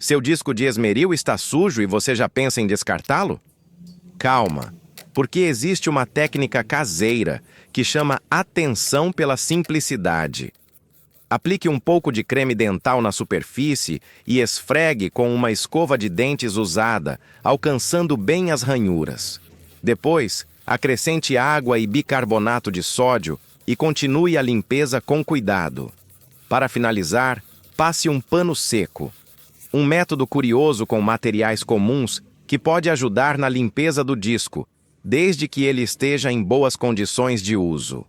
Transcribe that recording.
Seu disco de esmeril está sujo e você já pensa em descartá-lo? Calma, porque existe uma técnica caseira que chama atenção pela simplicidade. Aplique um pouco de creme dental na superfície e esfregue com uma escova de dentes usada, alcançando bem as ranhuras. Depois, acrescente água e bicarbonato de sódio e continue a limpeza com cuidado. Para finalizar, passe um pano seco. Um método curioso com materiais comuns que pode ajudar na limpeza do disco, desde que ele esteja em boas condições de uso.